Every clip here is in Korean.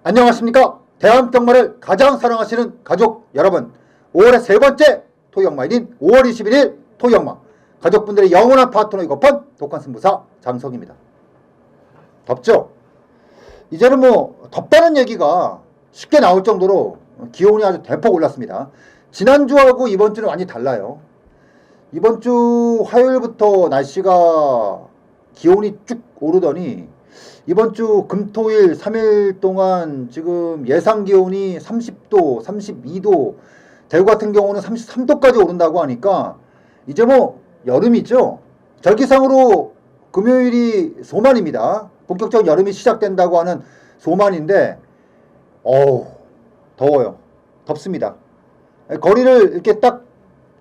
안녕하십니까. 대한병마를 가장 사랑하시는 가족 여러분, 5월의 세 번째 토요일마일인 5월 21일 토요일마, 가족분들의 영원한 파트너이고 펀 독한 승부사 장석입니다. 덥죠? 이제는 덥다는 얘기가 쉽게 나올 정도로 기온이 아주 대폭 올랐습니다. 지난주하고 이번주는 많이 달라요. 이번주 화요일부터 날씨가 기온이 쭉 오르더니 이번주 금토일 3일 동안 지금 예상 기온이 30도, 32도, 대구 같은 경우는 33도까지 오른다고 하니까 이제 여름이죠. 절기상으로 금요일이 소만입니다. 본격적 여름이 시작된다고 하는 소만인데 어우 더워요. 덥습니다. 거리를 이렇게 딱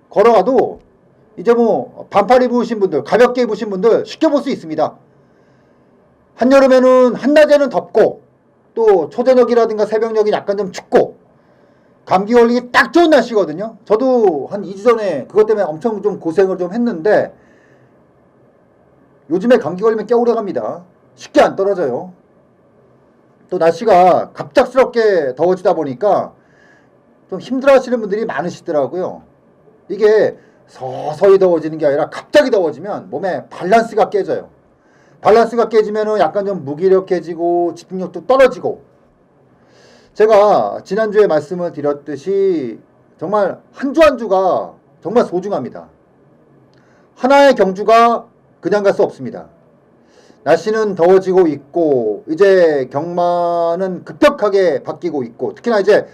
걸어가도 이제 반팔 입으신 분들, 가볍게 입으신 분들 쉽게 볼 수 있습니다. 한여름에는 한낮에는 덥고 또 초저녁이라든가 새벽녘이 약간 좀 춥고 감기 걸리기 딱 좋은 날씨거든요. 저도 한 2주 전에 그것 때문에 엄청 좀 고생을 좀 했는데 요즘에 감기 걸리면 꽤 오래 갑니다. 쉽게 안 떨어져요. 또 날씨가 갑작스럽게 더워지다 보니까 좀 힘들어 하시는 분들이 많으시더라고요. 이게 서서히 더워지는 게 아니라 갑자기 더워지면 몸에 밸런스가 깨져요. 밸런스가 깨지면 약간 좀 무기력해지고 집중력도 떨어지고, 제가 지난주에 말씀을 드렸듯이 정말 한 주 한 주가 정말 소중합니다. 하나의 경주가 그냥 갈 수 없습니다. 날씨는 더워지고 있고 이제 경마는 급격하게 바뀌고 있고, 특히나 이제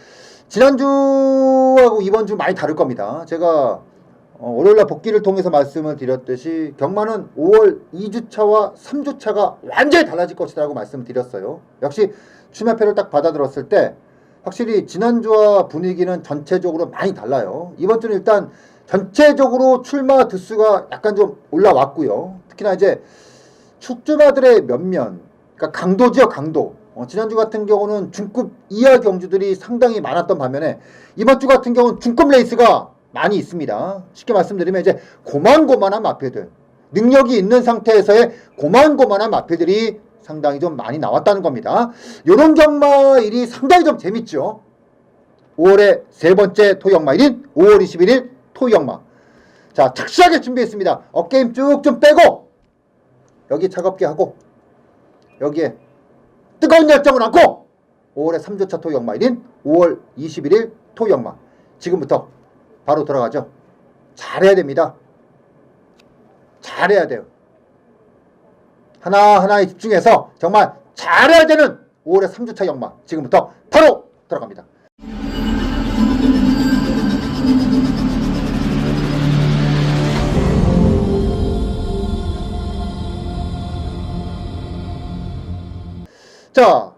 지난주하고 이번주 많이 다를 겁니다. 제가 월요일날 복귀를 통해서 말씀을 드렸듯이 경마는 5월 2주차와 3주차가 완전히 달라질 것이라고 말씀을 드렸어요. 역시 출마표를 딱 받아들었을 때 확실히 지난주와 분위기는 전체적으로 많이 달라요. 이번 주는 일단 전체적으로 출마 득수가 약간 좀 올라왔고요. 특히나 이제 축주마들의 면면, 그러니까 강도죠, 강도. 지난주 같은 경우는 중급 이하 경주들이 상당히 많았던 반면에 이번 주 같은 경우는 중급 레이스가 많이 있습니다. 쉽게 말씀드리면 이제 고만고만한 마필들, 능력이 있는 상태에서의 고만고만한 마필들이 상당히 좀 많이 나왔다는 겁니다. 요런 경마일이 상당히 좀 재밌죠. 5월의 세 번째 토요일마일인 5월 21일 토요일마. 자, 착실하게 준비했습니다. 어깨힘 쭉 좀 빼고 여기 차갑게 하고 여기에 뜨거운 열정을 안고 5월의 3주차 토요일마일인 5월 21일 토요일마, 지금부터 바로 들어가죠. 잘해야 됩니다. 잘해야 돼요. 하나하나에 집중해서 정말 잘해야 되는 5월의 3주차 역마, 지금부터 바로 들어갑니다. 자,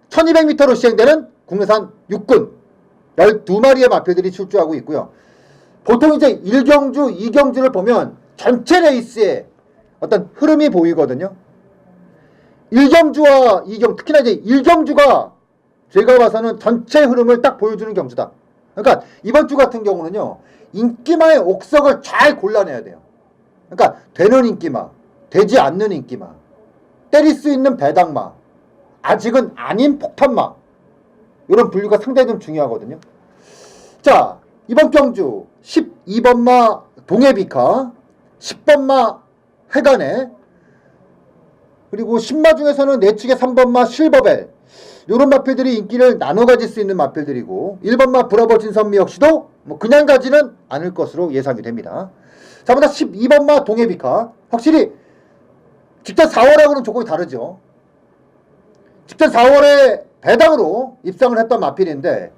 1200m로 시행되는 국내산 육군 12마리의 마표들이 출주하고 있고요. 보통 이제 1경주, 2경주를 보면 전체 레이스에 어떤 흐름이 보이거든요. 1경주와 2경, 특히나 이제 1경주가 제가 봐서는 전체 흐름을 딱 보여주는 경주다. 그러니까 이번 주 같은 경우는요, 인기마의 옥석을 잘 골라내야 돼요. 그러니까 되는 인기마, 되지 않는 인기마, 때릴 수 있는 배당마, 아직은 아닌 폭탄마, 이런 분류가 상당히 좀 중요하거든요. 자, 이번 경주 12번마 동해비카, 10번마 해간에, 그리고 10마 중에서는 내측의 3번마 실버벨, 이런 마필들이 인기를 나눠 가질 수 있는 마필들이고, 1번마 브라보 진선미 역시도 그냥 가지는 않을 것으로 예상이 됩니다. 자, 보다 12번마 동해비카, 확실히 직전 4월하고는 조금이 다르죠. 직전 4월에 배당으로 입상을 했던 마필인데,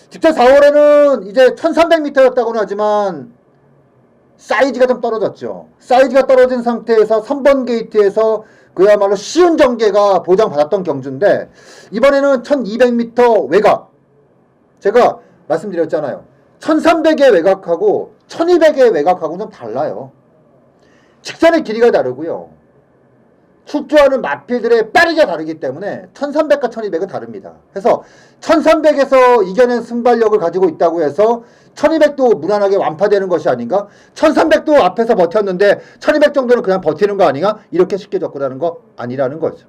직전 4월에는 이제 1300m였다고는 하지만 사이즈가 좀 떨어졌죠. 사이즈가 떨어진 상태에서 3번 게이트에서 그야말로 쉬운 전개가 보장받았던 경주인데, 이번에는 1200m 외곽, 제가 말씀드렸잖아요. 1300의 외곽하고 1200의 외곽하고는 좀 달라요. 직선의 길이가 다르고요. 출주하는 마필들의 빠르기가 다르기 때문에 1300과 1200은 다릅니다. 그래서 1300에서 이겨낸 승발력을 가지고 있다고 해서 1200도 무난하게 완파되는 것이 아닌가? 1300도 앞에서 버텼는데 1200 정도는 그냥 버티는 거 아닌가? 이렇게 쉽게 접근하는 거 아니라는 거죠.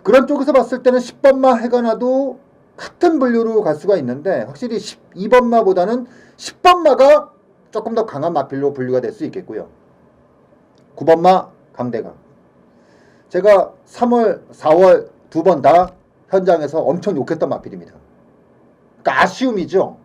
그런 쪽에서 봤을 때는 10번마 해가나도 같은 분류로 갈 수가 있는데 확실히 12번마보다는 10번마가 조금 더 강한 마필로 분류가 될 수 있겠고요. 9번마 강대강. 제가 3월, 4월 두 번 다 현장에서 엄청 욕했던 마필입니다. 그러니까 아쉬움이죠.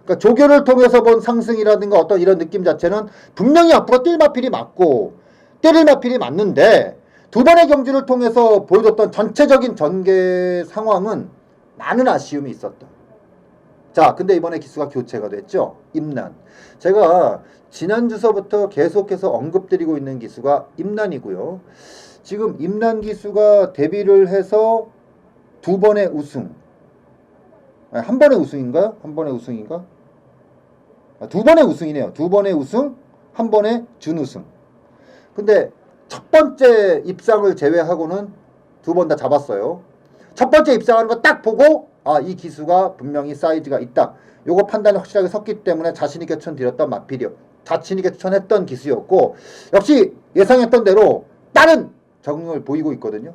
그러니까 조교를 통해서 본 상승이라든가 어떤 이런 느낌 자체는 분명히 앞으로 뛸 마필이 맞고 때릴 마필이 맞는데 두 번의 경주를 통해서 보여줬던 전체적인 전개 상황은 많은 아쉬움이 있었다. 자, 근데 이번에 기수가 교체가 됐죠. 임난. 제가 지난 주서부터 계속해서 언급드리고 있는 기수가 임난이고요. 지금 임난 기수가 데뷔를 해서 두 번의 우승. 아니, 한 번의 우승인가요? 한 번의 우승인가? 두 번의 우승이네요. 두 번의 우승, 한 번의 준우승. 근데 첫 번째 입상을 제외하고는 두 번 다 잡았어요. 첫 번째 입상하는 거 딱 보고 이 기수가 분명히 사이즈가 있다. 요거 판단이 확실하게 섰기 때문에 자신있게 추천드렸던 마필이요. 자신있게 추천했던 기수였고 역시 예상했던 대로 다른 적응을 보이고 있거든요.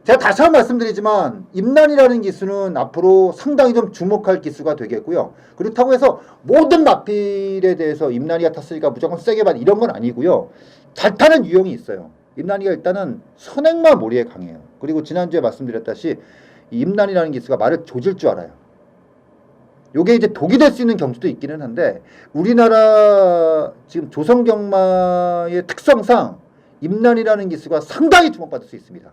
제가 다시 한번 말씀드리지만 임난이라는 기수는 앞으로 상당히 좀 주목할 기수가 되겠고요. 그렇다고 해서 모든 마필에 대해서 임난이가 탔으니까 무조건 세게 반 이런 건 아니고요. 잘 타는 유형이 있어요. 임난이가 일단은 선행마 몰이에 강해요. 그리고 지난주에 말씀드렸다시피 이 임난이라는 기수가 말을 조질 줄 알아요. 요게 이제 독이 될 수 있는 경주도 있기는 한데 우리나라 지금 조선경마의 특성상 임난이라는 기수가 상당히 주목받을 수 있습니다.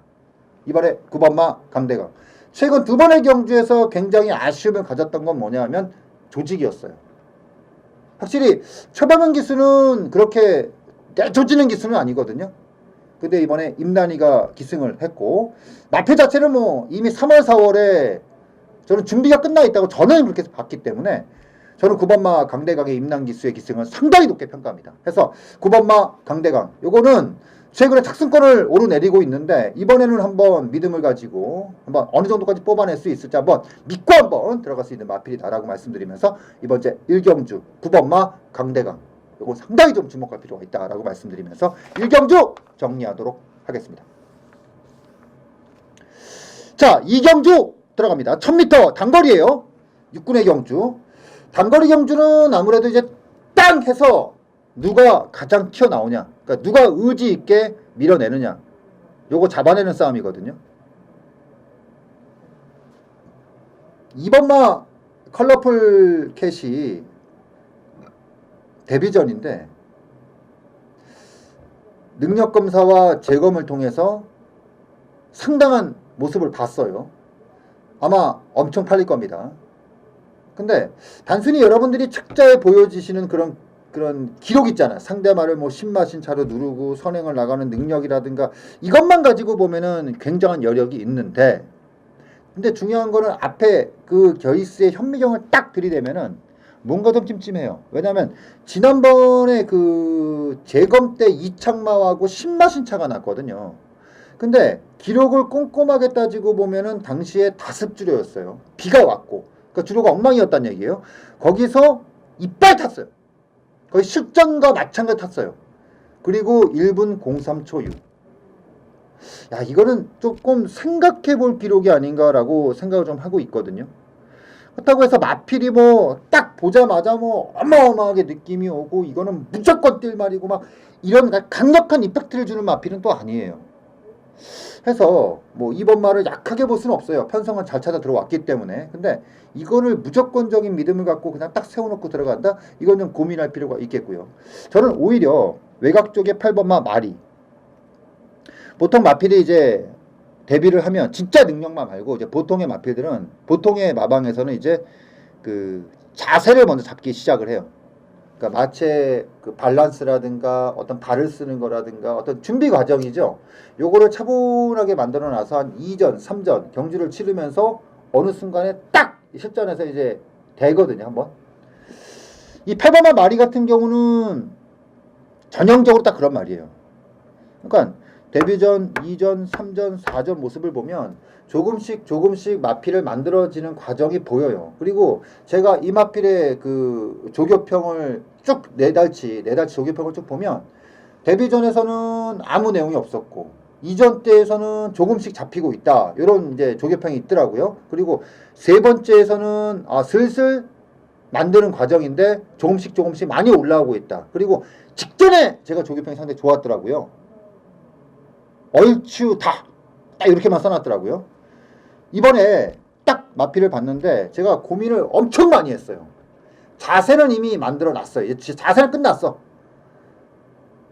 이번에 9번마 강대강. 최근 두 번의 경주에서 굉장히 아쉬움을 가졌던 건 뭐냐 하면 조직이었어요. 확실히 최방현 기수는 그렇게 내조지는 기수는 아니거든요. 근데 이번에 임난이가 기승을 했고 마표 자체는 뭐 이미 3월 4월에 저는 준비가 끝나 있다고 저는 그렇게 봤기 때문에 저는 9번마 강대강의 임난 기수의 기승을 상당히 높게 평가합니다. 그래서 9번마 강대강 요거는 최근에 착승권을 오르내리고 있는데 이번에는 한번 믿음을 가지고 한번 어느 정도까지 뽑아낼 수 있을지 한번 믿고 한번 들어갈 수 있는 마필이다라고 말씀드리면서 이번 제 1경주 9번마 강대강 요거 상당히 좀 주목할 필요가 있다라고 말씀드리면서 1경주 정리하도록 하겠습니다. 자, 2경주 들어갑니다. 1000m 단거리예요. 육군의 경주. 단거리 경주는 아무래도 이제 땅 해서 누가 가장 튀어나오냐, 그러니까 누가 의지 있게 밀어내느냐, 요거 잡아내는 싸움이거든요. 2번마 컬러풀 캣이 데뷔전인데 능력검사와 재검을 통해서 상당한 모습을 봤어요. 아마 엄청 팔릴 겁니다. 근데 단순히 여러분들이 책자에 보여지시는 그런 기록 있잖아. 상대말을 뭐 신마신차로 누르고 선행을 나가는 능력이라든가 이것만 가지고 보면은 굉장한 여력이 있는데 근데 중요한 거는 앞에 그 겨이스의 현미경을 딱 들이대면은 뭔가 좀 찜찜해요. 왜냐면 지난번에 그 재검 때 이창마하고 신마신차가 났거든요. 근데 기록을 꼼꼼하게 따지고 보면은 당시에 다습주로였어요. 비가 왔고 그러니까 주로가 엉망이었단 얘기예요. 거기서 이빨 탔어요. 거의 실전과 마찬가지 탔어요. 그리고 1분 03초 6. 야, 이거는 조금 생각해 볼 기록이 아닌가라고 생각을 좀 하고 있거든요. 그렇다고 해서 마필이 뭐 딱 보자마자 뭐 어마어마하게 느낌이 오고 이거는 무조건 뛸 말이고 막 이런 강력한 임팩트를 주는 마필은 또 아니에요. 해서 뭐 이번 말을 약하게 볼 수는 없어요. 편성은 잘 찾아 들어왔기 때문에. 근데 이거를 무조건적인 믿음을 갖고 그냥 딱 세워놓고 들어간다? 이건 좀 고민할 필요가 있겠고요. 저는 오히려 외곽 쪽에 8번마 마리. 보통 마필이 이제 데뷔를 하면 진짜 능력만 말고 이제 보통의 마필들은 보통의 마방에서는 이제 그 자세를 먼저 잡기 시작을 해요. 그러니까 마체 그 밸런스라든가 어떤 발을 쓰는 거라든가 어떤 준비 과정이죠. 요거를 차분하게 만들어 놔서 한 2전, 3전 경주를 치르면서 어느 순간에 딱 실전에서 이제 되거든요, 한번. 이 8번마 마리 같은 경우는 전형적으로 딱 그런 말이에요. 그러니까 데뷔전, 2전, 3전, 4전 모습을 보면 조금씩 마필을 만들어지는 과정이 보여요. 그리고 제가 이 마필의 그 조교평을 쭉 네 달치 조교평을 쭉 보면 데뷔전에서는 아무 내용이 없었고 이전 때에서는 조금씩 잡히고 있다. 이런 이제 조교평이 있더라고요. 그리고 세 번째에서는 슬슬 만드는 과정인데 조금씩 많이 올라오고 있다. 그리고 직전에 제가 조교평이 상당히 좋았더라고요. 얼추 다 딱 이렇게만 써놨더라고요. 이번에 딱 마피를 봤는데 제가 고민을 엄청 많이 했어요. 자세는 이미 만들어 놨어요. 자세는 끝났어.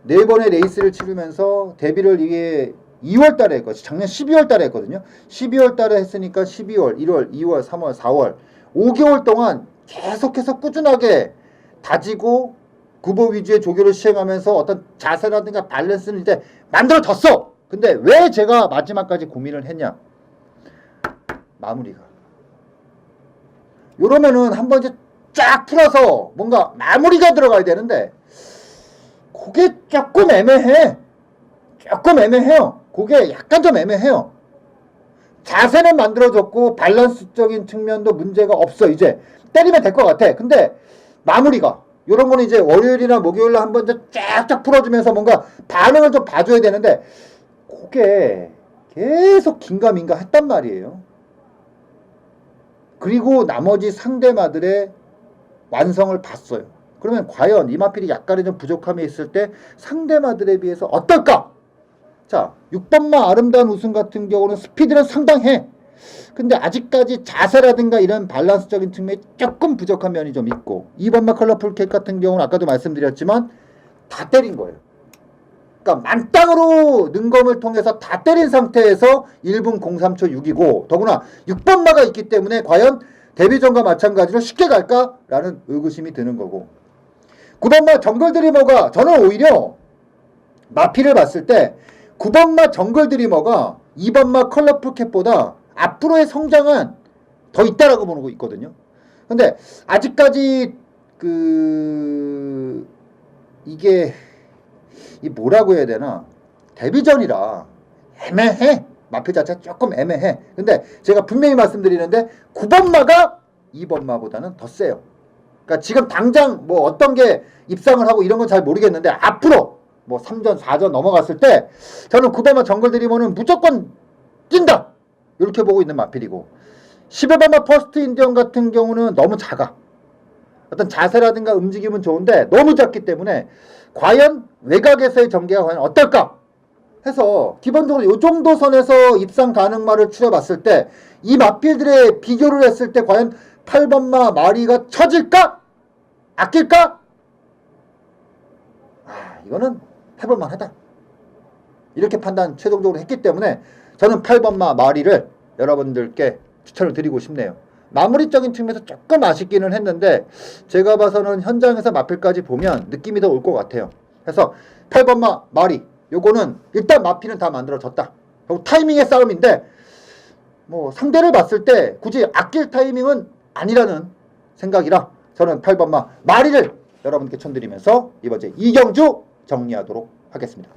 4번의 레이스를 치르면서 데뷔를 이게 2월 달에 했거든요. 작년 12월 달에 했거든요. 12월 달에 했으니까 12월, 1월, 2월, 3월, 4월 5개월 동안 계속해서 꾸준하게 다지고 구보 위주의 조교를 시행하면서 어떤 자세라든가 밸런스를 이제 만들어졌어. 근데 왜 제가 마지막까지 고민을 했냐? 마무리가. 이러면은 한번 이제 쫙 풀어서 뭔가 마무리가 들어가야 되는데 그게 조금 애매해. 조금 애매해요. 그게 약간 좀 애매해요. 자세는 만들어졌고 밸런스적인 측면도 문제가 없어. 이제 때리면 될 것 같아. 근데 마무리가 이런 거는 이제 월요일이나 목요일날 한번 쫙쫙 풀어주면서 뭔가 반응을 좀 봐줘야 되는데 그게 계속 긴가민가 했단 말이에요. 그리고 나머지 상대마들의 완성을 봤어요. 그러면 과연 이마필이 약간의 좀 부족함이 있을 때 상대마들에 비해서 어떨까? 자, 6번마 아름다운 웃음 같은 경우는 스피드는 상당해. 근데 아직까지 자세라든가 이런 밸런스적인 측면이 조금 부족한 면이 좀 있고 2번마 컬러풀 캣 같은 경우는 아까도 말씀드렸지만 다 때린 거예요. 그러니까 만땅으로 능검을 통해서 다 때린 상태에서 1분 03초 6이고 더구나 6번마가 있기 때문에 과연 데뷔전과 마찬가지로 쉽게 갈까라는 의구심이 드는 거고 9번마 정글 드리머가 저는 오히려 마피를 봤을 때 9번마 정글 드리머가 2번마 컬러풀 캣보다 앞으로의 성장은 더 있다라고 보는 거 있거든요. 근데 아직까지 이게 뭐라고 해야 되나 데뷔전이라 애매해. 마피 자체가 조금 애매해. 근데 제가 분명히 말씀드리는데 9번마가 2번마보다는 더 세요. 그러니까 지금 당장 뭐 어떤 게 입상을 하고 이런 건 잘 모르겠는데 앞으로 뭐 3전 4전 넘어갔을 때 저는 9번마 정글 드리머는 무조건 뛴다 이렇게 보고 있는 마필이고 11번마 퍼스트 인디언 같은 경우는 너무 작아. 어떤 자세라든가 움직임은 좋은데 너무 작기 때문에 과연 외곽에서의 전개가 과연 어떨까 해서 기본적으로 이 정도 선에서 입상 가능마를 추려봤을 때 이 마필들의 비교를 했을 때 과연 8번마 마리가 처질까? 아낄까? 이거는 해볼만 하다. 이렇게 판단 최종적으로 했기 때문에 저는 8번마 마리를 여러분들께 추천을 드리고 싶네요. 마무리적인 측면에서 조금 아쉽기는 했는데 제가 봐서는 현장에서 마필까지 보면 느낌이 더 올 것 같아요. 그래서 8번마 마리 요거는 일단 마필은 다 만들어졌다. 그리고 타이밍의 싸움인데 뭐 상대를 봤을 때 굳이 아낄 타이밍은 아니라는 생각이라 저는 8번마 마리를 여러분께 추천드리면서 이번 주 2경주 정리하도록 하겠습니다.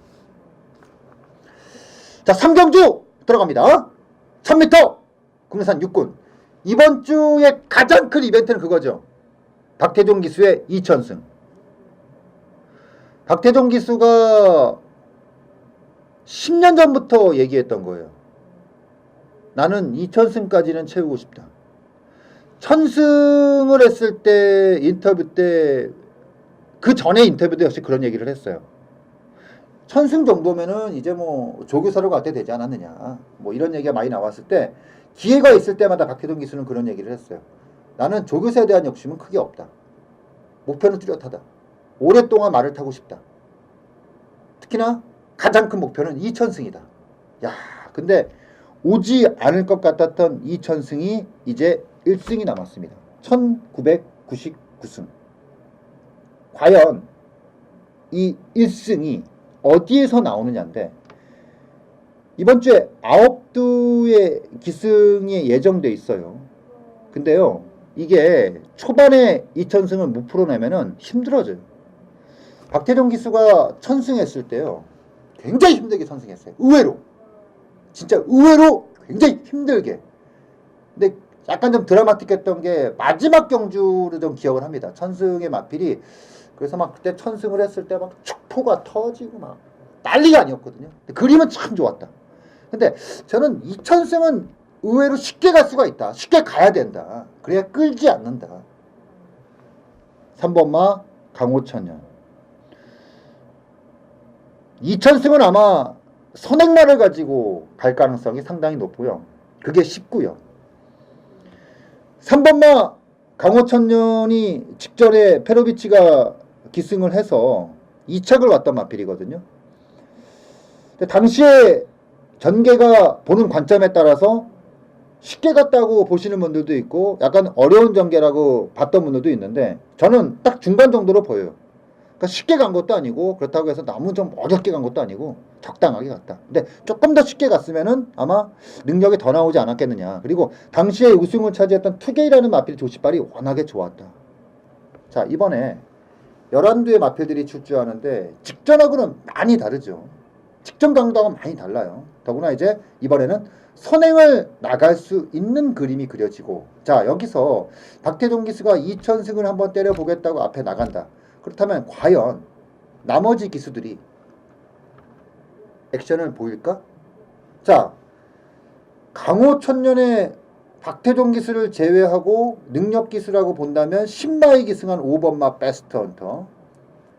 자, 3경주 들어갑니다. 1000m 국내산 육군. 이번 주에 가장 큰 이벤트는 그거죠. 박태종 기수의 2000승. 박태종 기수가 10년 전부터 얘기했던 거예요. 나는 2000승까지는 채우고 싶다. 1000승을 했을 때 인터뷰 때 그 전에 인터뷰 때 역시 그런 얘기를 했어요. 1000승 정도면은 이제 뭐 조교사로 갈 때 되지 않았느냐. 뭐 이런 얘기가 많이 나왔을 때 기회가 있을 때마다 박태종 기수는 그런 얘기를 했어요. 나는 조교사에 대한 욕심은 크게 없다. 목표는 뚜렷하다. 오랫동안 말을 타고 싶다. 특히나 가장 큰 목표는 2000승이다. 야, 근데 오지 않을 것 같았던 2000승이 이제 1승이 남았습니다. 1999승. 과연 이 1승이 어디에서 나오느냐인데 이번 주에 9두의 기승이 예정돼 있어요. 근데요, 이게 초반에 2000승을 못 풀어내면은 힘들어져요. 박태종 기수가 1000승 했을 때요, 굉장히 힘들게 선승했어요. 의외로. 진짜 의외로 굉장히 힘들게. 근데 약간 좀 드라마틱했던 게 마지막 경주를 좀 기억을 합니다. 1000승의 마필이. 그래서 막 그때 1000승을 했을 때 막 축포가 터지고 막 난리가 아니었거든요. 그림은 참 좋았다. 근데 저는 2천승은 의외로 쉽게 갈 수가 있다. 쉽게 가야 된다. 그래야 끌지 않는다. 3번마 강호천년. 2천승은 아마 선행마를 가지고 갈 가능성이 상당히 높고요. 그게 쉽고요. 3번마 강호천년이 직전에 페로비치가 기승을 해서 2착을 왔던 마필이거든요. 당시에 전개가 보는 관점에 따라서 쉽게 갔다고 보시는 분들도 있고 약간 어려운 전개라고 봤던 분들도 있는데 저는 딱 중간 정도로 보여요. 그러니까 쉽게 간 것도 아니고 그렇다고 해서 너무 좀 어렵게 간 것도 아니고 적당하게 갔다. 근데 조금 더 쉽게 갔으면은 아마 능력이 더 나오지 않았겠느냐. 그리고 당시에 우승을 차지했던 투게이라는 마필 조시발이 워낙에 좋았다. 자, 이번에 11두의 마필들이 출주하는데 직전하고는 많이 다르죠. 직전 강도하고 많이 달라요. 더구나 이제 이번에는 선행을 나갈 수 있는 그림이 그려지고, 자, 여기서 박태종 기수가 2천승을 한번 때려보겠다고 앞에 나간다. 그렇다면 과연 나머지 기수들이 액션을 보일까? 자, 강호천년의 박태종 기수를 제외하고 능력 기수라고 본다면 신마의 기승한 5번마 베스트 헌터,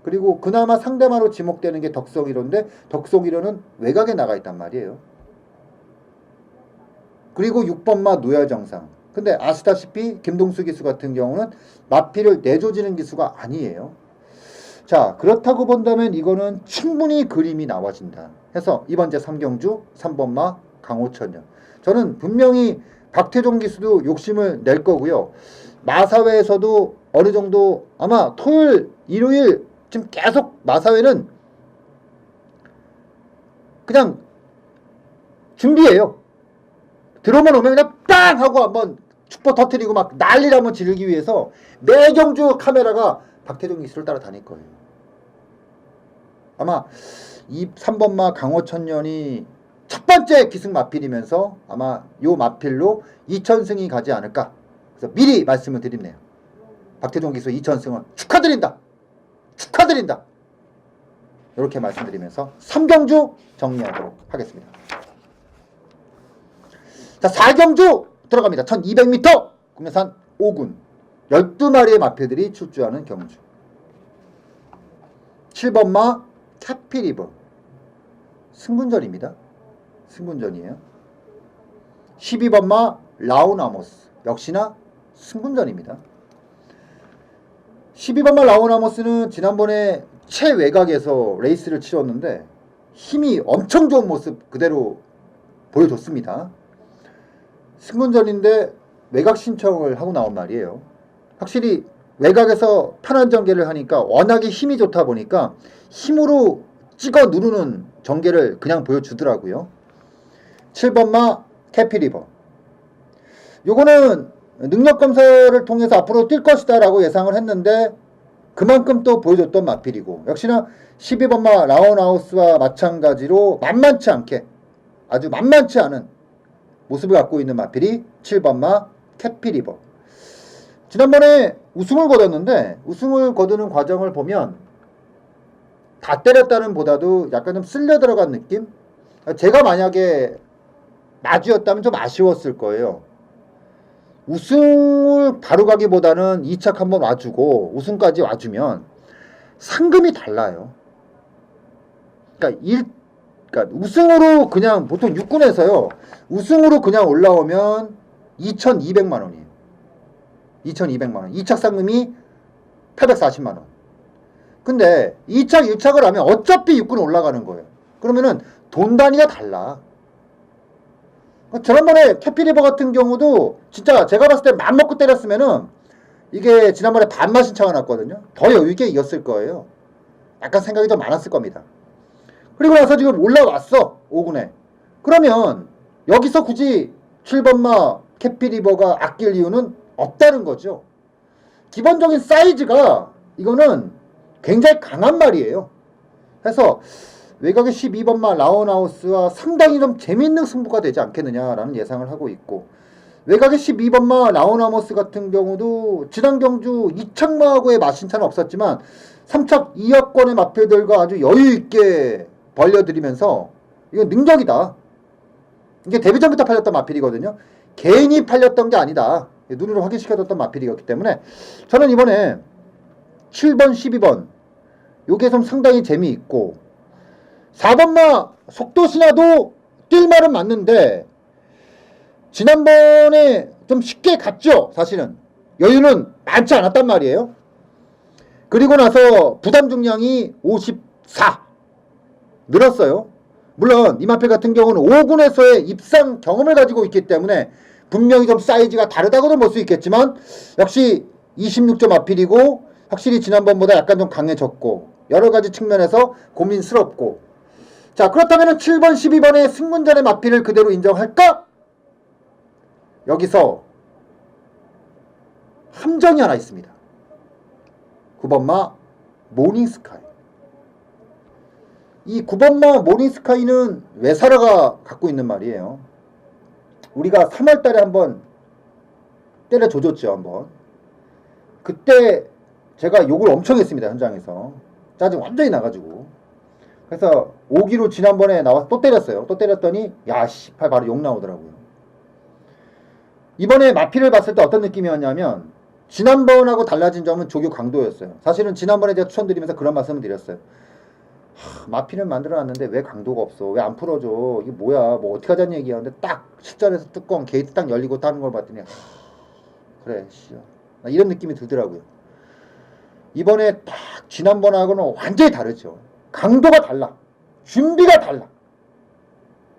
그리고 그나마 상대마로 지목되는 게 덕성이로인데 덕성이로는 외곽에 나가 있단 말이에요. 그리고 6번마 노열정상. 근데 아시다시피 김동수 기수 같은 경우는 마필을 내조지는 기수가 아니에요. 자, 그렇다고 본다면 이거는 충분히 그림이 나와진다. 해서 이번 제3경주 3번마 강호천년. 저는 분명히 박태종 기수도 욕심을 낼 거고요. 마사회에서도 어느 정도 아마 토요일, 일요일 지금 계속 마사회는 그냥 준비해요. 들어오면 그냥 빵 하고 한번 축포 터트리고 막 난리를 한번 지르기 위해서 매 경주 카메라가 박태종 기수를 따라다닐 거예요. 아마 이 3번마 강호천년이 첫 번째 기승 마필이면서 아마 요 마필로 2천승이 가지 않을까. 그래서 미리 말씀을 드리네요. 박태종 기수 2천승은 축하드린다. 축하드린다. 이렇게 말씀드리면서 3경주 정리하도록 하겠습니다. 자, 4경주 들어갑니다. 1200m 국내산 5군 12마리의 마필들이 출주하는 경주. 7번마 캐피리버 승군전입니다. 승군전이에요. 12번마 라우나모스 역시나 승군전입니다. 12번마 라우나모스는 지난번에 최외곽에서 레이스를 치렀는데 힘이 엄청 좋은 모습 그대로 보여줬습니다. 승군전인데 외곽 신청을 하고 나온 말이에요. 확실히 외곽에서 편한 전개를 하니까 워낙에 힘이 좋다 보니까 힘으로 찍어 누르는 전개를 그냥 보여주더라고요. 7번마 캐피리버. 요거는 능력 검사를 통해서 앞으로 뛸 것이다 라고 예상을 했는데 그만큼 또 보여줬던 마필이고, 역시나 12번마 라운하우스와 마찬가지로 만만치 않게 아주 만만치 않은 모습을 갖고 있는 마필이 7번마 캐피리버. 지난번에 우승을 거뒀는데 우승을 거두는 과정을 보면 다 때렸다는 보다도 약간 좀 쓸려 들어간 느낌? 제가 만약에 마주였다면 좀 아쉬웠을 거예요. 우승을 바로 가기보다는 2착 한번 와주고 우승까지 와주면 상금이 달라요. 그러니까 우승으로 그냥 보통 6군에서요. 우승으로 그냥 올라오면 2,200만 원이에요. 2,200만 원. 2착 상금이 840만 원. 근데 2착, 1착을 하면 어차피 6군 올라가는 거예요. 그러면은 돈 단위가 달라. 지난번에 캐피리버 같은 경우도 진짜 제가 봤을 때 맘먹고 때렸으면은 이게 지난번에 반만 신청을 났거든요. 더 여유있게 이겼을 거예요. 약간 생각이 더 많았을 겁니다. 그리고 나서 지금 올라왔어. 5군에. 그러면 여기서 굳이 7번마 캐피리버가 아낄 이유는 없다는 거죠. 기본적인 사이즈가 이거는 굉장히 강한 말이에요. 그래서 외곽의 12번마 라운하우스와 상당히 좀 재밌는 승부가 되지 않겠느냐라는 예상을 하고 있고, 외곽의 12번마 라운하우스 같은 경우도 지난 경주 2착마하고의 마신차는 없었지만 3착 2여권의 마필들과 아주 여유있게 벌려드리면서 이거 능력이다. 이게 데뷔전부터 팔렸던 마필이거든요. 개인이 팔렸던 게 아니다. 눈으로 확인시켜줬던 마필이었기 때문에 저는 이번에 7번, 12번 요게 좀 상당히 재미있고 4번마 속도신화도 뛸 말은 맞는데 지난번에 좀 쉽게 갔죠. 사실은 여유는 많지 않았단 말이에요. 그리고 나서 부담 중량이 54 늘었어요. 물론 이마필 같은 경우는 5군에서의 입상 경험을 가지고 있기 때문에 분명히 좀 사이즈가 다르다고도 볼 수 있겠지만 역시 26점 마필이고 확실히 지난번보다 약간 좀 강해졌고 여러가지 측면에서 고민스럽고 자 그렇다면 7번 12번의 승문전의 마필을 그대로 인정할까? 여기서 함정이 하나 있습니다. 9번마 모닝스카이. 이 9번마 모닝스카이는 외사라가 갖고 있는 말이에요. 우리가 3월달에 한번 때려줘줬죠. 한번 그때 제가 욕을 엄청 했습니다. 현장에서 짜증 완전히 나가지고 그래서 5기로 지난번에 나와서 또 때렸어요. 또 때렸더니 야씨 바로 욕 나오더라고요. 이번에 마필을 봤을 때 어떤 느낌이었냐면 지난번하고 달라진 점은 조교 강도였어요. 사실은 지난번에 제가 추천드리면서 그런 말씀을 드렸어요. 마필은 만들어놨는데 왜 강도가 없어? 왜 안 풀어줘? 이게 뭐야? 뭐 어떻게 하자는 얘기야? 근데 딱 실전에서 뚜껑 게이트 딱 열리고 타는 걸 봤더니 그래 씨야 이런 느낌이 들더라고요. 이번에 딱 지난번하고는 완전히 다르죠. 강도가 달라. 준비가 달라.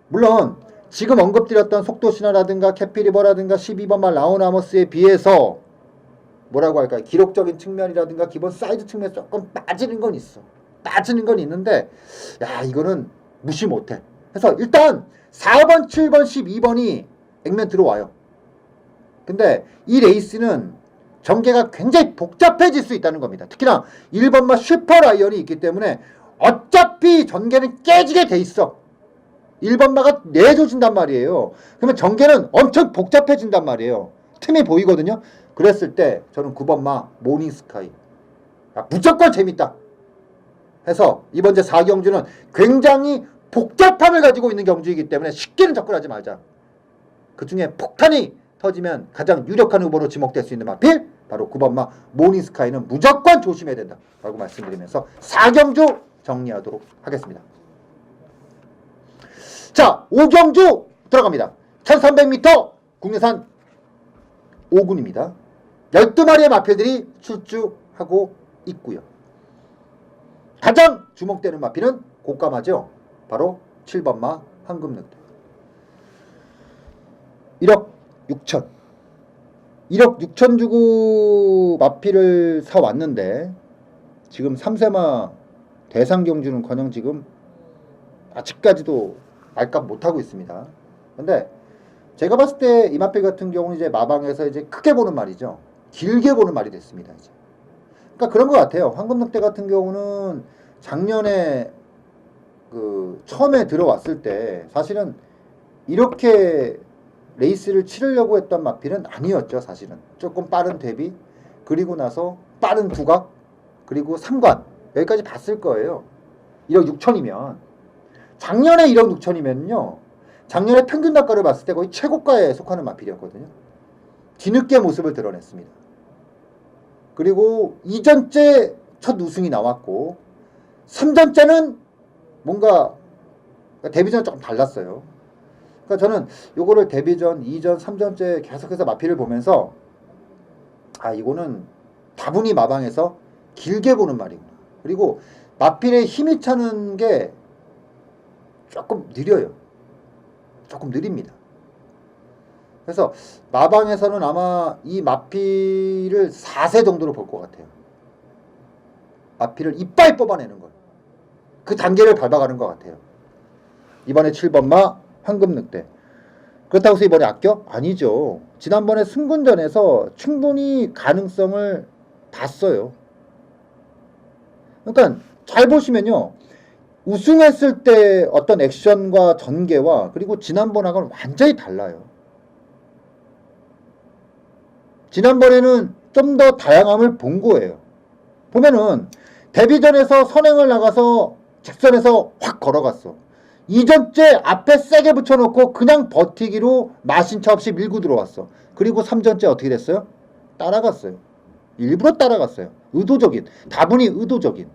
물론 지금 언급드렸던 속도신화라든가 캐피리버라든가 12번마 라운아머스에 비해서 뭐라고 할까요? 기록적인 측면이라든가 기본 사이즈 측면에서 조금 빠지는 건 있어. 빠지는 건 있는데 야 이거는 무시 못해. 그래서 일단 4번, 7번, 12번이 액면 들어와요. 근데 이 레이스는 전개가 굉장히 복잡해질 수 있다는 겁니다. 특히나 1번마 슈퍼라이언이 있기 때문에 어차피 전개는 깨지게 돼 있어. 1번마가 내줘진단 말이에요. 그러면 전개는 엄청 복잡해진단 말이에요. 틈이 보이거든요. 그랬을 때 저는 9번마 모닝스카이 무조건 재밌다 해서 이번 제 4경주는 굉장히 복잡함을 가지고 있는 경주이기 때문에 쉽게는 접근하지 말자. 그 중에 폭탄이 터지면 가장 유력한 후보로 지목될 수 있는 마필 바로 9번마 모닝스카이는 무조건 조심해야 된다 라고 말씀드리면서 4경주 정리하도록 하겠습니다. 자 5경주 들어갑니다. 1300m 국내산 5군입니다. 12마리의 마필들이 출주하고 있고요. 가장 주목되는 마필은 고가마죠. 바로 7번마 황금늑대. 1억 6천 1억 6천 주고 마필을 사왔는데 지금 3세마 대상경주는커녕 지금 아직까지도 말값 못하고 있습니다. 근데 제가 봤을 때 이 마필 같은 경우는 이제 마방에서 이제 크게 보는 말이죠. 길게 보는 말이 됐습니다. 이제. 그러니까 그런 것 같아요. 황금늑대 같은 경우는 작년에 그 처음에 들어왔을 때 사실은 이렇게 레이스를 치르려고 했던 마필은 아니었죠. 사실은 조금 빠른 대비 그리고 나서 빠른 두각 그리고 3관 여기까지 봤을 거예요. 1억 6천이면 작년에 1억 6천이면요 작년에 평균 단가를 봤을 때 거의 최고가에 속하는 마필이었거든요. 뒤늦게 모습을 드러냈습니다. 그리고 2전째 첫 우승이 나왔고 3전째는 뭔가 데뷔전은 조금 달랐어요. 그러니까 저는 요거를 데뷔전, 2전, 3전째 계속해서 마필을 보면서 아 이거는 다분히 마방에서 길게 보는 말이구나. 그리고 마필의 힘이 차는 게 조금 느려요. 조금 느립니다. 그래서 마방에서는 아마 이 마필을 4세 정도로 볼 것 같아요. 마필을 이빨 뽑아내는 걸. 그 단계를 밟아가는 것 같아요. 이번에 7번마 황금늑대. 그렇다고 해서 이번에 아껴? 아니죠. 지난번에 승군전에서 충분히 가능성을 봤어요. 그러니까 잘 보시면요. 우승했을 때 어떤 액션과 전개와 그리고 지난번하고는 완전히 달라요. 지난번에는 좀 더 다양함을 본 거예요. 보면은 데뷔전에서 선행을 나가서 직선에서 확 걸어갔어. 2전째 앞에 세게 붙여놓고 그냥 버티기로 마신차 없이 밀고 들어왔어. 그리고 3전째 어떻게 됐어요? 따라갔어요. 일부러 따라갔어요. 의도적인, 다분히 의도적인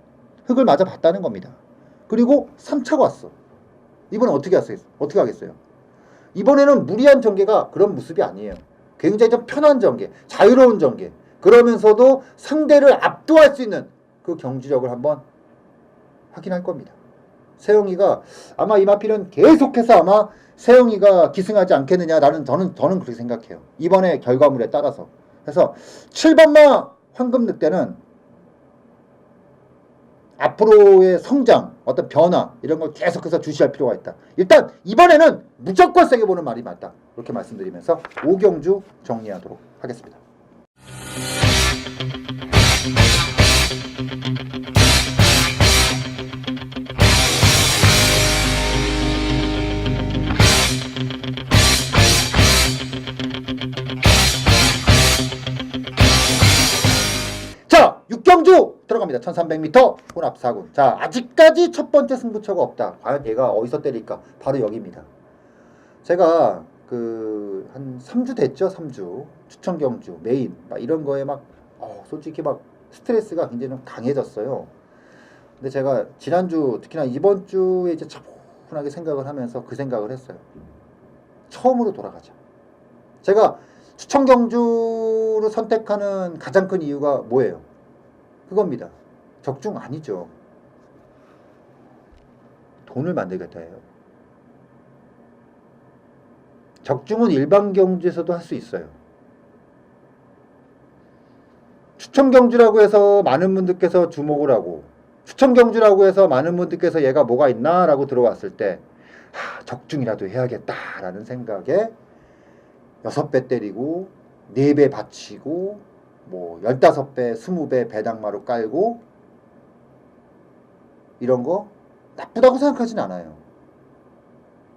흙을 맞아 봤다는 겁니다. 그리고 3차가 왔어. 이번엔 어떻게 하겠어요? 이번에는 무리한 전개가 그런 모습이 아니에요. 굉장히 좀 편한 전개, 자유로운 전개. 그러면서도 상대를 압도할 수 있는 그 경지력을 한번 확인할 겁니다. 세영이가 아마 이 마필은 계속해서 아마 세영이가 기승하지 않겠느냐라는 저는 그렇게 생각해요. 이번에 결과물에 따라서. 그래서 7번마 황금늑대는 앞으로의 성장, 어떤 변화 이런 걸 계속해서 주시할 필요가 있다. 일단 이번에는 무조건 세게 보는 말이 맞다. 이렇게 말씀드리면서 5경주 정리하도록 하겠습니다. 자, 6경주 들어갑니다. 1300m 혼합 4군. 자, 아직까지 첫 번째 승부처가 없다. 과연 얘가 어디서 때릴까? 바로 여기입니다. 제가 한 3주 됐죠. 3주 추천 경주 메인 막 이런 거에 막 솔직히 막 스트레스가 굉장히 좀 강해졌어요. 근데 제가 지난주 특히나 이번 주에 이제 차분하게 생각을 하면서 그 생각을 했어요. 처음으로 돌아가자. 제가 추천 경주를 선택하는 가장 큰 이유가 뭐예요? 그겁니다. 적중 아니죠. 돈을 만들겠다 해요. 적중은 일반 경주에서도 할 수 있어요. 추천 경주라고 해서 많은 분들께서 주목을 하고, 추천 경주라고 해서 많은 분들께서 얘가 뭐가 있나 라고 들어왔을 때 적중이라도 해야겠다라는 생각에 6배 때리고 4배 받치고 뭐 15배, 20배 배당마루 깔고 이런 거 나쁘다고 생각하진 않아요.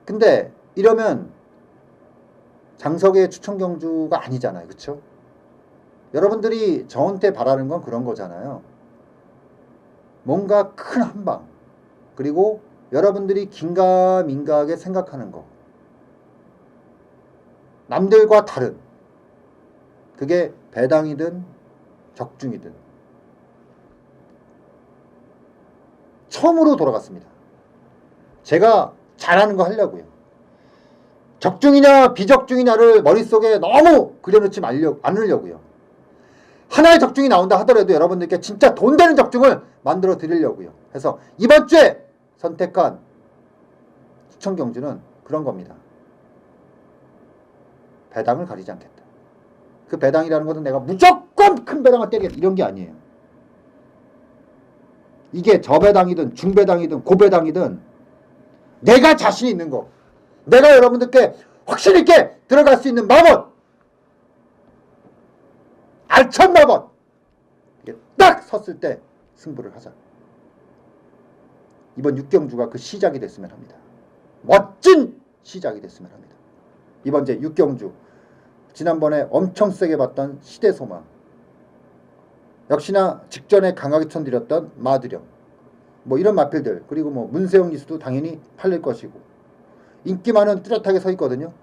근데 이러면 장석의 추천 경주가 아니잖아요. 그쵸? 여러분들이 저한테 바라는 건 그런 거잖아요. 뭔가 큰 한방, 그리고 여러분들이 긴가민가하게 생각하는 거, 남들과 다른, 그게 배당이든 적중이든 처음으로 돌아갔습니다. 제가 잘하는 거 하려고요. 적중이냐 비적중이냐를 머릿속에 너무 그려놓지 않으려고요. 하나의 적중이 나온다 하더라도 여러분들께 진짜 돈 되는 적중을 만들어 드리려고요. 그래서 이번 주에 선택한 추천 경주는 그런 겁니다. 배당을 가리지 않겠다. 그 배당이라는 것은 내가 무조건 큰 배당을 때리겠다 이런 게 아니에요. 이게 저배당이든 중배당이든 고배당이든 내가 자신 있는 거, 내가 여러분들께 확신 있게 들어갈 수 있는 마법, 알찬 마법, 이게 딱 섰을 때 승부를 하자. 이번 6경주가 그 시작이 됐으면 합니다. 멋진 시작이 됐으면 합니다. 이번 제 6경주, 지난번에 엄청 세게 봤던 시대소망, 역시나 직전에 강하게 천드렸던 마두령, 뭐 이런 마필들, 그리고 뭐 문세영 기수도 당연히 팔릴 것이고, 인기 많은 뚜렷하게 서 있거든요.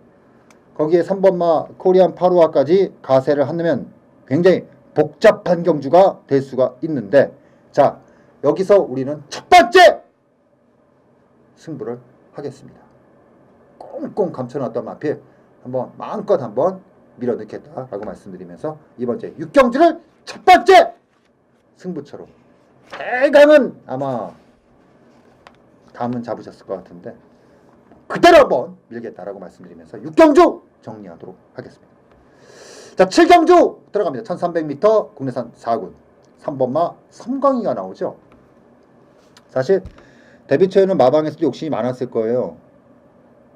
거기에 3번마 코리안 파루아까지 가세를 한다면 굉장히 복잡한 경주가 될 수가 있는데, 자, 여기서 우리는 첫 번째 승부를 하겠습니다. 꽁꽁 감춰놨던 마필 한번 마음껏 한번 밀어넣겠다라고 말씀드리면서 이번 주 6경주를 첫 번째 승부처로, 대강은 아마 감은 잡으셨을 것 같은데 그대로 한번 밀겠다라고 말씀드리면서 6경주 정리하도록 하겠습니다. 자, 7경주 들어갑니다. 1300m 국내산 4군 3번마 섬광이가 나오죠. 사실 데뷔 초에는 마방에서도 욕심이 많았을 거예요.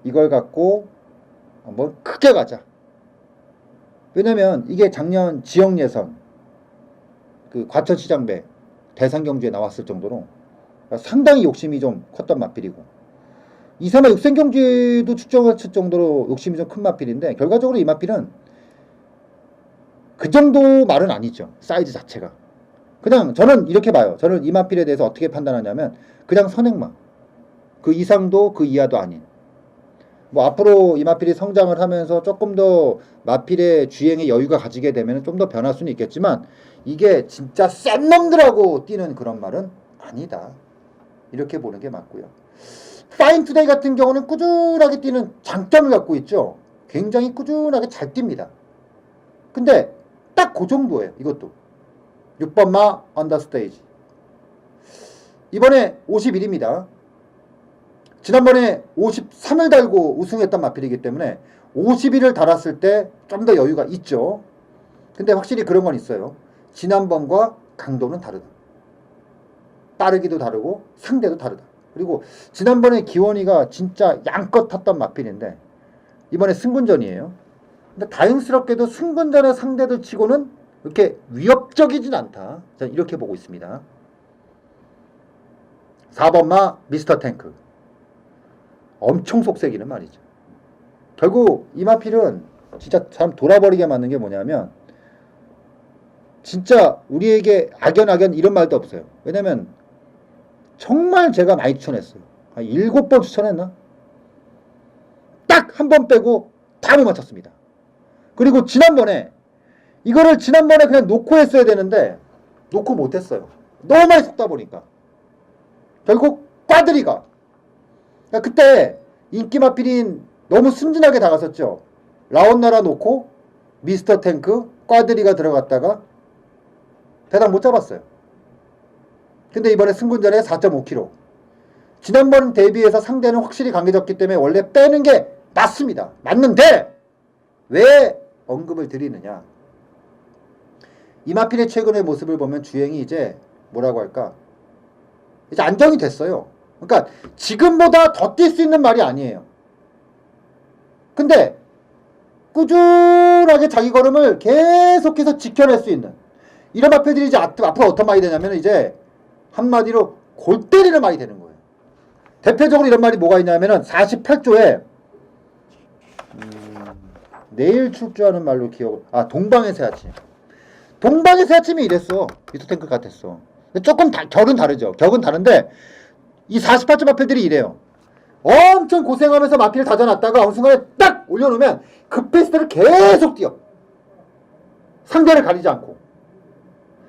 이걸 갖고 한번 크게 가자. 왜냐면 이게 작년 지역 예선 그 과천시장배 대상경주에 나왔을 정도로 상당히 욕심이 좀 컸던 마필이고, 2, 3화 육생경주에도 출전할 정도로 욕심이 좀 큰 마필인데, 결과적으로 이 마필은 그 정도 말은 아니죠. 사이즈 자체가. 그냥 저는 이렇게 봐요. 저는 이마필에 대해서 어떻게 판단하냐면 그냥 선행만. 그 이상도 그 이하도 아닌. 뭐 앞으로 이마필이 성장을 하면서 조금 더 마필의 주행의 여유가 가지게 되면 좀 더 변할 수는 있겠지만 이게 진짜 센 놈들하고 뛰는 그런 말은 아니다. 이렇게 보는 게 맞고요. 파인투데이 같은 경우는 꾸준하게 뛰는 장점을 갖고 있죠. 굉장히 꾸준하게 잘 뜁니다. 근데 딱 그 정도예요. 이것도 6번 마 언더스테이지. 이번에 51입니다. 지난번에 53을 달고 우승했던 마필이기 때문에 51을 달았을 때 좀 더 여유가 있죠. 근데 확실히 그런 건 있어요. 지난번과 강도는 다르다. 빠르기도 다르고 상대도 다르다. 그리고 지난번에 기원이가 진짜 양껏 탔던 마필인데 이번에 승군전이에요. 근데 다행스럽게도 승군전의 상대들 치고는 이렇게 위협적이진 않다. 저는 이렇게 보고 있습니다. 4번 마 미스터 탱크. 엄청 속색이는 말이죠. 결국 이 마필은 진짜 참 돌아버리게 만든 게 뭐냐면 진짜 우리에게 악연 이런 말도 없어요. 왜냐면 정말 제가 많이 추천했어요. 한 7번 추천했나? 딱 한 번 빼고 다 못 맞췄습니다. 그리고 지난번에 그냥 놓고 했어야 되는데 놓고 못했어요. 너무 많이 속다 보니까 결국 꽈드리가 그때 인기 마필인 너무 순진하게 다가섰죠. 라온나라 놓고 미스터 탱크 꽈드리가 들어갔다가 대당 못 잡았어요. 근데 이번에 승군전에 4.5kg. 지난번 대비해서 상대는 확실히 강해졌기 때문에 원래 빼는 게 맞습니다. 맞는데 왜 언급을 드리느냐. 이마필의 최근의 모습을 보면 주행이 이제 뭐라고 할까 이제 안정이 됐어요. 그러니까 지금보다 더 뛸 수 있는 말이 아니에요. 근데 꾸준하게 자기 걸음을 계속해서 지켜낼 수 있는 이런 마필들이 이제 앞으로 어떤 말이 되냐면 이제 한마디로 골 때리는 말이 되는 거예요. 대표적으로 이런 말이 뭐가 있냐면은 48조에 내일 출조하는 말로 동방의 새아침. 동방의 새아침이 이랬어. 미스터 탱크 같았어. 조금 결은 다르죠. 격은 다른데 이 48조 마필들이 이래요. 엄청 고생하면서 마필을 다져놨다가 어느 순간에 딱 올려놓으면 그 페이스를 계속 뛰어. 상대를 가리지 않고.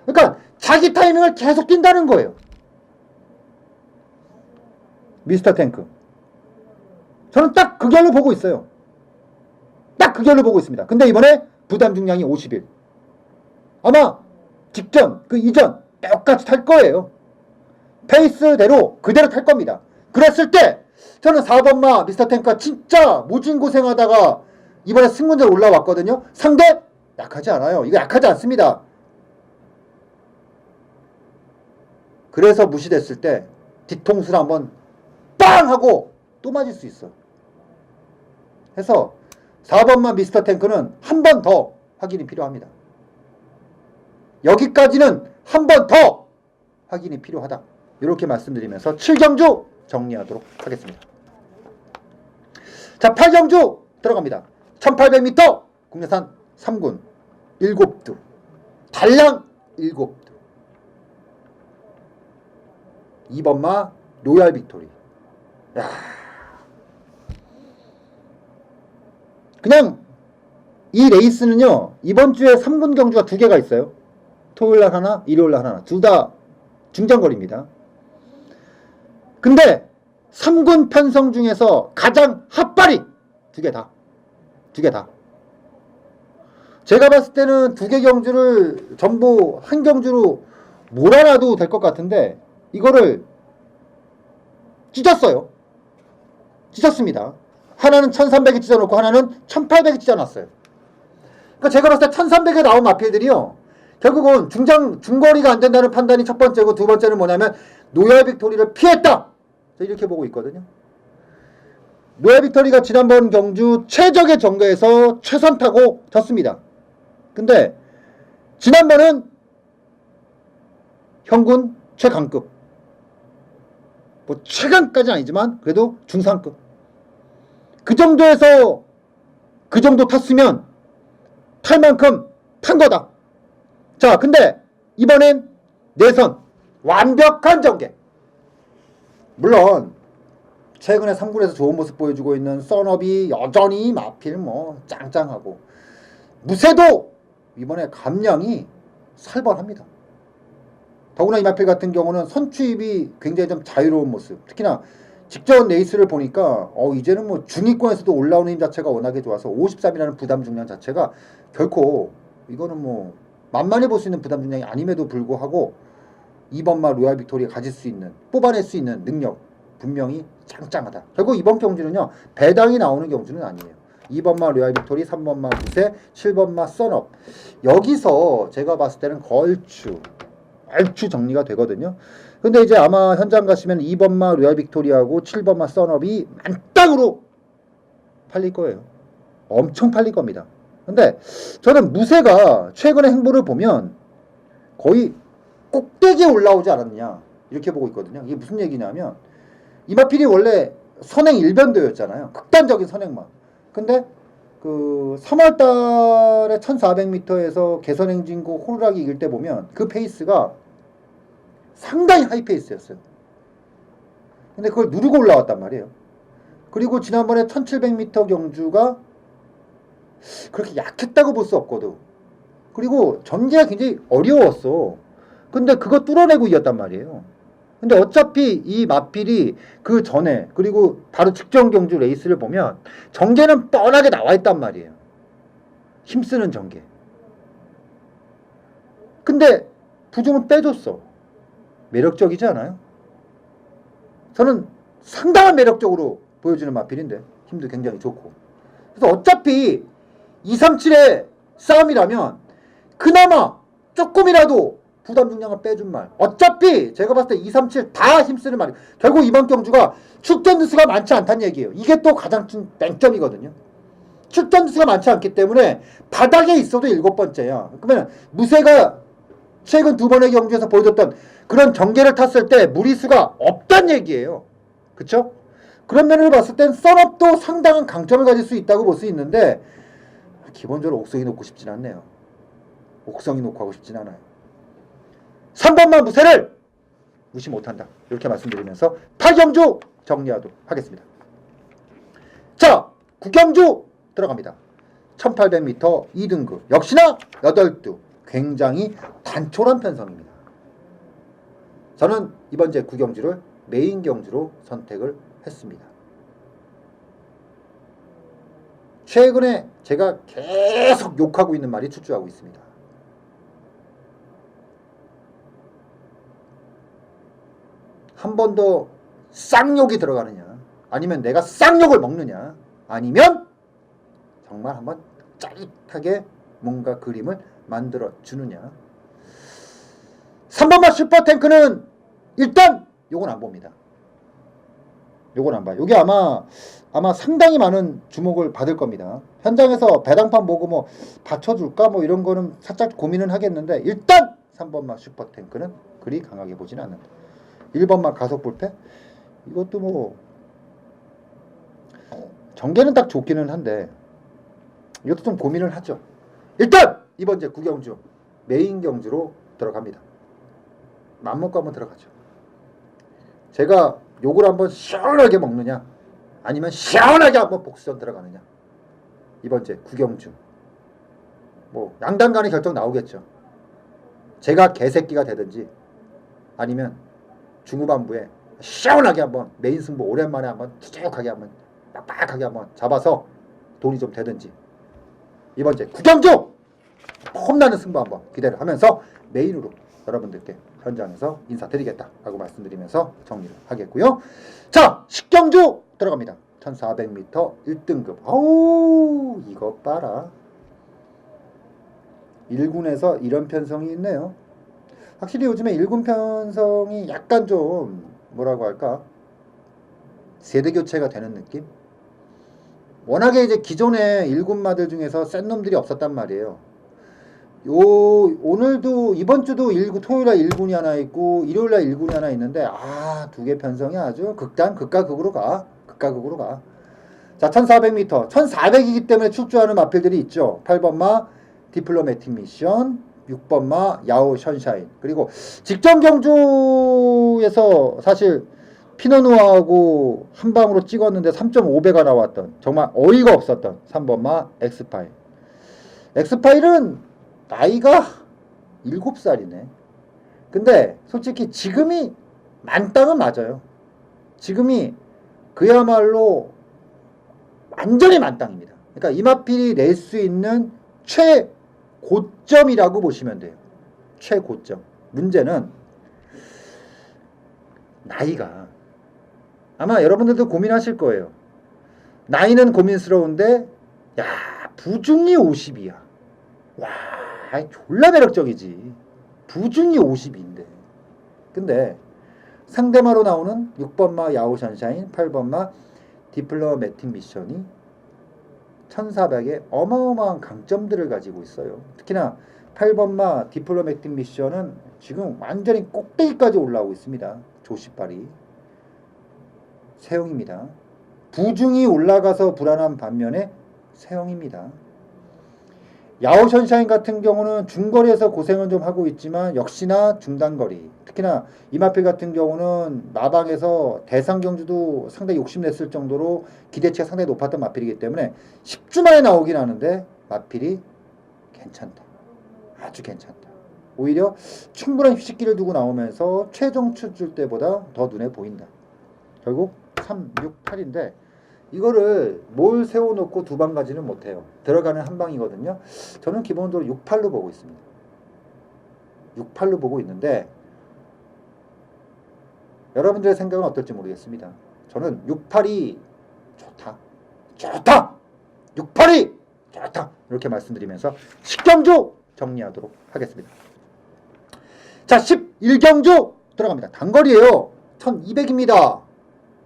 그러니까 자기 타이밍을 계속 뛴다는 거예요. 미스터 탱크. 저는 딱 그 결로 보고 있어요. 딱 그 결로 보고 있습니다. 근데 이번에 부담 중량이 50일. 아마 직전, 그 이전 똑같이 탈 거예요. 페이스대로 그대로 탈 겁니다. 그랬을 때 저는 4번마 미스터 탱크가 진짜 모진 고생하다가 이번에 승군전 올라왔거든요. 상대 약하지 않아요. 이거 약하지 않습니다. 그래서 무시됐을 때 뒤통수를 한번 빵 하고 또 맞을 수 있어. 해서 4번만 미스터 탱크는 한 번 더 확인이 필요합니다. 여기까지는 한 번 더 확인이 필요하다. 이렇게 말씀드리면서 7경주 정리하도록 하겠습니다. 자, 8경주 들어갑니다. 1800m 국내산 3군 7두 달랑 7두 2번마 로얄 빅토리. 야, 그냥 이 레이스는요 이번 주에 3군 경주가 2개가 있어요. 토요일날 하나 일요일날 하나 둘 다 중장거리입니다. 근데 3군 편성 중에서 가장 핫발이 2개 다. 제가 봤을 때는 2개 경주를 전부 한 경주로 몰아놔도 될 것 같은데 이거를 찢었습니다. 하나는 1300에 찢어놓고 하나는 1800에 찢어놨어요. 그러니까 제가 봤을 때 1300에 나온 마필들이요 결국은 중거리가 안 된다는 판단이 첫 번째고 두 번째는 뭐냐면 로얄 빅토리를 피했다. 이렇게 보고 있거든요. 로얄 빅토리가 지난번 경주 최적의 정거에서 최선 타고 졌습니다. 근데 지난번은 현군 최강급. 뭐 최강까지는 아니지만 그래도 중상급. 그 정도에서 그 정도 탔으면 탈 만큼 탄 거다. 자, 근데 이번엔 내선 완벽한 전개. 물론 최근에 3군에서 좋은 모습 보여주고 있는 썬업이 여전히 마필 뭐 짱짱하고, 무쇠도 이번에 감량이 살벌합니다. 더구나 이 마필 같은 경우는 선추입이 굉장히 좀 자유로운 모습. 특히나 직전 레이스를 보니까 이제는 뭐 중위권에서도 올라오는 힘 자체가 워낙에 좋아서 53이라는 부담 중량 자체가 결코 이거는 뭐 만만히 볼 수 있는 부담 중량이 아님에도 불구하고 2번마 로얄 빅토리가 가질 수 있는, 뽑아낼 수 있는 능력 분명히 짱짱하다. 결국 이번 경주는요, 배당이 나오는 경주는 아니에요. 2번마 로얄 빅토리, 3번마 무쇠, 7번마 썬업. 여기서 제가 봤을 때는 얼추 정리가 되거든요. 근데 이제 아마 현장 가시면 2번마 로얄 빅토리하고 7번마 썬업이 만땅으로 팔릴 거예요. 엄청 팔릴 겁니다. 근데 저는 무쇠가 최근의 행보를 보면 거의 꼭대기에 올라오지 않았느냐 이렇게 보고 있거든요. 이게 무슨 얘기냐면 이마필이 원래 선행 일변도였잖아요. 극단적인 선행만. 근데 그 3월달에 1400m에서 개선행진고 호루라기 이길 때 보면 그 페이스가 상당히 하이 페이스였어요. 근데 그걸 누르고 올라왔단 말이에요. 그리고 지난번에 1700m 경주가 그렇게 약했다고 볼 수 없거든. 그리고 전개가 굉장히 어려웠어. 근데 그거 뚫어내고 이겼단 말이에요. 근데 어차피 이 마필이 그 전에 그리고 바로 직전 경주 레이스를 보면 전개는 뻔하게 나와 있단 말이에요. 힘쓰는 전개. 근데 부종을 빼줬어. 매력적이지 않아요? 저는 상당한 매력적으로 보여주는 마필인데 힘도 굉장히 좋고. 그래서 어차피 237의 싸움이라면 그나마 조금이라도 부담 중량을 빼준 말. 어차피 제가 봤을 때 237 다 힘쓰는 말이에요. 결국 이번 경주가 출전 수가 많지 않다는 얘기예요. 이게 또 가장 큰 맹점이거든요. 출전 수가 많지 않기 때문에 바닥에 있어도 7번째야. 그러면 무쇠가 최근 2번의 경주에서 보여줬던 그런 전개를 탔을 때 무리수가 없단 얘기예요. 그쵸? 그런 면을 봤을 땐 썬업도 상당한 강점을 가질 수 있다고 볼 수 있는데 기본적으로 옥성이 놓고 싶진 않네요. 옥성이 놓고 하고 싶진 않아요. 3번만 무쇠를 무시 못한다. 이렇게 말씀드리면서 8경주 정리하도록 하겠습니다. 자, 9경주 들어갑니다. 1800m 2등급. 역시나 8두. 굉장히 단촐한 편성입니다. 저는 이번 제 9경주를 메인 경주로 선택을 했습니다. 최근에 제가 계속 욕하고 있는 말이 출주하고 있습니다. 한 번 더 쌍욕이 들어가느냐, 아니면 내가 쌍욕을 먹느냐, 아니면 정말 한번 짜릿하게 뭔가 그림을 만들어 주느냐. 3번마 슈퍼탱크는 일단 요건 안 봅니다. 요건 안 봐요. 요게 아마 상당히 많은 주목을 받을 겁니다. 현장에서 배당판 보고 뭐 받쳐줄까 뭐 이런 거는 살짝 고민은 하겠는데 일단 3번마 슈퍼탱크는 그리 강하게 보지는 않는다. 1번마 가속불패? 이것도 뭐 전개는 딱 좋기는 한데 이것도 좀 고민을 하죠. 일단 이번 제 9경주 메인 경주로 들어갑니다. 맘먹고 한번 들어가죠. 제가 욕을 한번 시원하게 먹느냐, 아니면 시원하게 한번 복수전 들어가느냐. 이번 제 9경주 뭐 양당 간의 결정 나오겠죠. 제가 개새끼가 되든지 아니면 중후반부에 시원하게 한번 메인 승부 오랜만에 한번 투적하게 한번 빡빡하게 한번 잡아서 돈이 좀 되든지 이번 제 9경주 폼나는 승부 한번 기대를 하면서 메인으로 여러분들께 현장에서 인사드리겠다라고 말씀드리면서 정리를 하겠고요. 자, 10경주 들어갑니다. 1400m 1등급. 아우, 이것 봐라. 1군에서 이런 편성이 있네요. 확실히 요즘에 1군 편성이 약간 좀 뭐라고 할까, 세대 교체가 되는 느낌? 워낙에 이제 기존의 1군마들 중에서 센 놈들이 없었단 말이에요. 오늘도 이번 주도 토요일날 1군이 하나 있고 일요일날 1군이 하나 있는데 두 개 편성이 아주 극과 극으로 가. 자, 1400m 1400이기 때문에 출주하는 마필들이 있죠. 8번마 디플로매틱 미션, 6번마 야오 션샤인. 그리고 직전 경주에서 사실 피노누아하고 한 방으로 찍었는데 3.5배가 나왔던 정말 어이가 없었던 3번마 엑스파일. 엑스파일은 나이가 7살이네. 근데 솔직히 지금이 만땅은 맞아요. 지금이 그야말로 완전히 만땅입니다. 그러니까 이마필이 낼 수 있는 최고점이라고 보시면 돼요. 최고점. 문제는 나이가 아마 여러분들도 고민하실 거예요. 나이는 고민스러운데 야 부중이 50이야. 와 졸라 매력적이지. 부중이 50인데 근데 상대마로 나오는 6번마 야오 션샤인, 8번마 디플로매틱 미션이 1400의 어마어마한 강점들을 가지고 있어요. 특히나 8번마 디플로매틱 미션은 지금 완전히 꼭대기까지 올라오고 있습니다. 조시발이 세형입니다. 부중이 올라가서 불안한 반면에 세형입니다. 야오 션샤인 같은 경우는 중거리에서 고생은 좀 하고 있지만 역시나 중단거리, 특히나 이마필 같은 경우는 마방에서 대상 경주도 상당히 욕심냈을 정도로 기대치가 상당히 높았던 마필이기 때문에 10주 만에 나오긴 하는데 마필이 괜찮다. 아주 괜찮다. 오히려 충분한 휴식기를 두고 나오면서 최종 출줄 때보다 더 눈에 보인다. 결국 3, 6, 8인데 이거를 뭘 세워놓고 두 방 가지는 못해요. 들어가는 한 방이거든요. 저는 기본적으로 6, 8로 보고 있습니다. 6, 8로 보고 있는데 여러분들의 생각은 어떨지 모르겠습니다. 저는 6, 8이 좋다. 좋다! 6, 8이 좋다! 이렇게 말씀드리면서 10경주 정리하도록 하겠습니다. 자, 11경주 들어갑니다. 단거리예요. 1200입니다.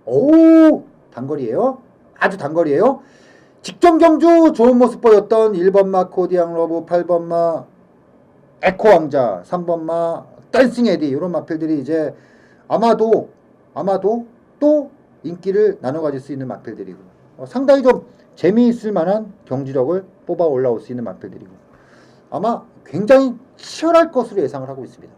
오, 단거리예요. 아주 단거리예요. 직전 경주 좋은 모습 보였던 1번마 코디앙 러브, 8번마 에코 왕자, 3번마 댄싱 에디 이런 마필들이 이제 아마도 또 인기를 나눠 가질 수 있는 마필들이고 상당히 좀 재미있을 만한 경주력을 뽑아 올라올 수 있는 마필들이고 아마 굉장히 치열할 것으로 예상을 하고 있습니다.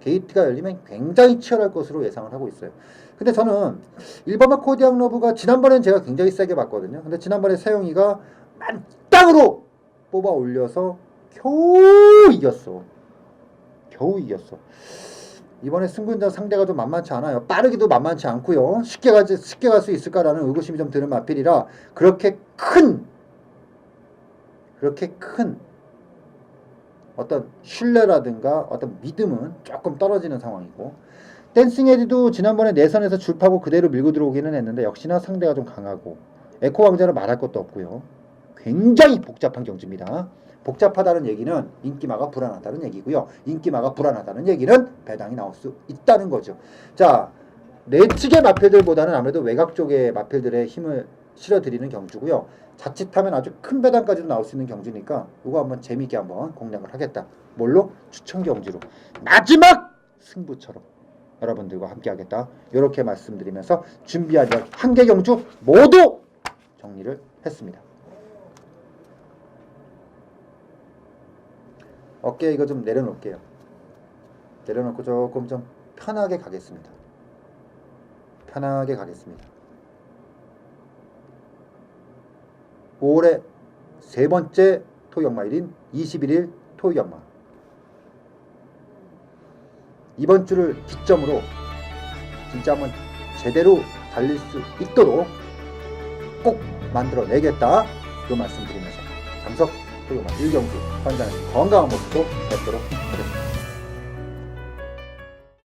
게이트가 열리면 굉장히 치열할 것으로 예상을 하고 있어요. 근데 저는 1번마 코디앙 러브가 지난번엔 제가 굉장히 세게 봤거든요. 근데 지난번에 세영이가 만땅으로 뽑아 올려서 겨우 이겼어. 이번에 승부전 상대가 좀 만만치 않아요. 빠르기도 만만치 않고요. 쉽게 갈 수 있을까라는 의구심이 좀 드는 마필이라 그렇게 큰 어떤 신뢰라든가 어떤 믿음은 조금 떨어지는 상황이고 댄싱 에디도 지난번에 내선에서 줄파고 그대로 밀고 들어오기는 했는데 역시나 상대가 좀 강하고 에코 왕자는 말할 것도 없고요. 굉장히 복잡한 경주입니다. 복잡하다는 얘기는 인기마가 불안하다는 얘기고요. 인기마가 불안하다는 얘기는 배당이 나올 수 있다는 거죠. 자, 내측의 마필들보다는 아무래도 외곽 쪽의 마필들의 힘을 실어드리는 경주고요. 자칫하면 아주 큰 배당까지도 나올 수 있는 경주니까 이거 한번 재미있게 한번 공략을 하겠다. 뭘로? 추천 경주로. 마지막 승부처럼 여러분들과 함께 하겠다. 이렇게 말씀드리면서 준비한 11개 경주 모두 정리를 했습니다. 어깨 이거 좀 내려놓을게요. 내려놓고 조금 좀 편하게 가겠습니다. 편하게 가겠습니다. 올해 세 번째 토요연마일인 21일 토요연마. 이번 주를 기점으로 진짜 한번 제대로 달릴 수 있도록 꼭 만들어내겠다. 그 말씀드리면서 장석 토요연마 1경주 현장에서 건강한 모습으로 뵙도록 하겠습니다.